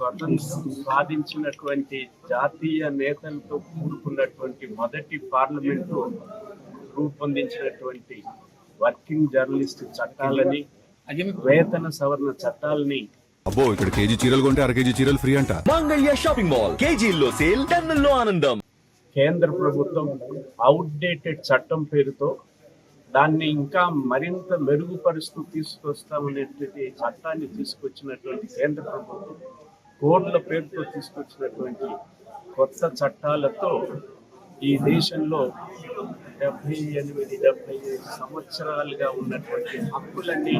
స్వతంత్రం సాధించినటువంటి జాతీయ నేతలతో కూడుకున్నటువంటి మొదటి పార్లమెంటు రూపొందించినటువంటి వర్కింగ్ జర్నలిస్ట్ చట్టాలని, వేతన సవరణ చట్టాలని. అబ్బో, ఇక్కడ కేజీ చీరలు కొంటే అర కేజీ చీరలు ఫ్రీ అంట. మంగళ్య షాపింగ్ మాల్, కేజీల్లో సేల్, టన్నుల్లో ఆనందం. కేంద్ర ప్రభుత్వం అవుట్డేటెడ్ చట్టం పేరుతో దాన్ని ఇంకా మరింత మెరుగుపరుస్తూ తీసుకొస్తామనేటువంటి చట్టాన్ని తీసుకొచ్చినటువంటి కేంద్ర ప్రభుత్వం కోడ్ల పేరుతో తీసుకొచ్చినటువంటి కొత్త చట్టాలతో ఈ దేశంలో 78-75 సంవత్సరాలుగా ఉన్నటువంటి హక్కులన్నీ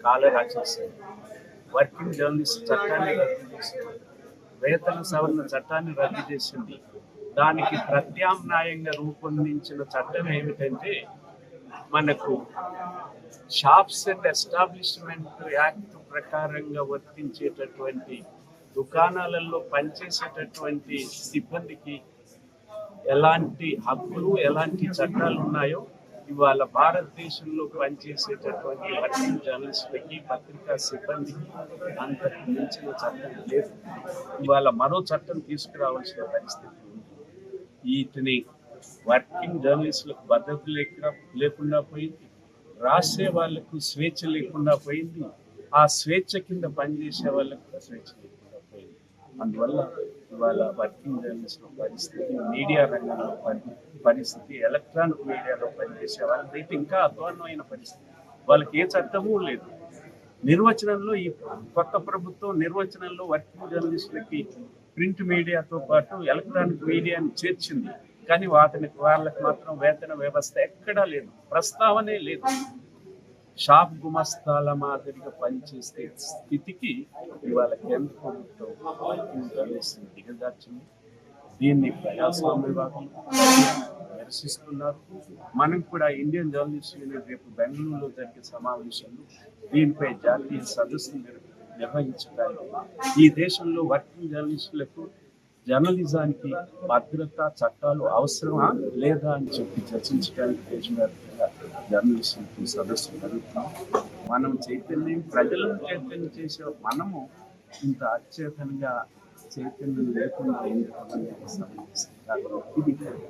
కాలరాచేశాయి. వర్కింగ్ జర్నలిస్ట్ చట్టాన్ని రద్దు చేసింది, వేతన సవరణ చట్టాన్ని రద్దు చేసింది. దానికి ప్రత్యామ్నాయంగా రూపొందించిన చట్టం ఏమిటంటే మనకు షాప్స్ అండ్ ఎస్టాబ్లిష్మెంట్ యాక్ట్ ప్రకారంగా వర్తించేటటువంటి దుకాణాలలో పనిచేసేటటువంటి సిబ్బందికి ఎలాంటి హక్కులు, ఎలాంటి చట్టాలు ఉన్నాయో ఇవాళ భారతదేశంలో పనిచేసేటటువంటి వర్కింగ్ జర్నలిస్టులకి, పత్రికా సిబ్బందికి అంతకు మించిన చట్టం లేదు. ఇవాళ మరో చట్టం తీసుకురావాల్సిన పరిస్థితి ఉంది. వీటిని వర్కింగ్ జర్నలిస్టులకు భద్రత లేకుండా పోయింది, రాసే వాళ్లకు స్వేచ్ఛ లేకుండా పోయింది, ఆ స్వేచ్ఛ కింద పనిచేసే వాళ్ళకు స్వేచ్ఛ లేకుండా పోయింది. అందువల్ల ఇవాళ వర్కింగ్ జర్నలిస్టుల పరిస్థితి, మీడియా రంగంలో పరిస్థితి, ఎలక్ట్రానిక్ మీడియాలో పనిచేసే వాళ్ళకైతే ఇంకా అధ్వాన్నమైన పరిస్థితి. వాళ్ళకి ఏ చట్టము లేదు. నిర్వచనంలో ఈ కొత్త ప్రభుత్వం నిర్వచనంలో వర్కింగ్ జర్నలిస్టులకి ప్రింట్ మీడియాతో పాటు ఎలక్ట్రానిక్ మీడియాని చేర్చింది. కానీ వాళ్ళకి మాత్రం వేతన వ్యవస్థ ఎక్కడా లేదు, ప్రస్తావనే లేదు. షాప్ గుమస్తాల మాదిరిగా పనిచేసే స్థితికి ఇవాళ కేంద్ర ప్రభుత్వం వర్కింగ్ జర్నలిస్టుని దిగజార్చింది. దీన్ని ప్రజాస్వామ్యవాదులు నిరసిస్తున్నారు. మనం కూడా ఇండియన్ జర్నలిస్ట్ యూనియన్ రేపు బెంగళూరులో జరిగే సమావేశంలో దీనిపై జాతీయ సదస్సు నిర్వహించడానికి ఈ దేశంలో వర్కింగ్ జర్నలిస్టులకు జర్నలిజానికి భద్రత చట్టాలు అవసరమా లేదా అని చెప్పి చర్చించడానికి దేశవ్యాప్తంగా జర్నలిస్టులతో సదస్సు జరుగుతున్నాం. మనం ప్రజలను చైతన్యం చేసే మనము ఇంత అచేతనంగా చైతన్యం లేకుండా ఇది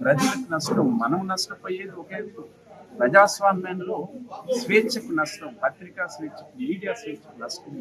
ప్రజలకు నష్టం, మనం నష్టపోయేది ఒకే. ప్రజాస్వామ్యంలో స్వేచ్ఛకు నష్టం, పత్రికా స్వేచ్ఛకు, మీడియా స్వేచ్ఛకు నష్టం.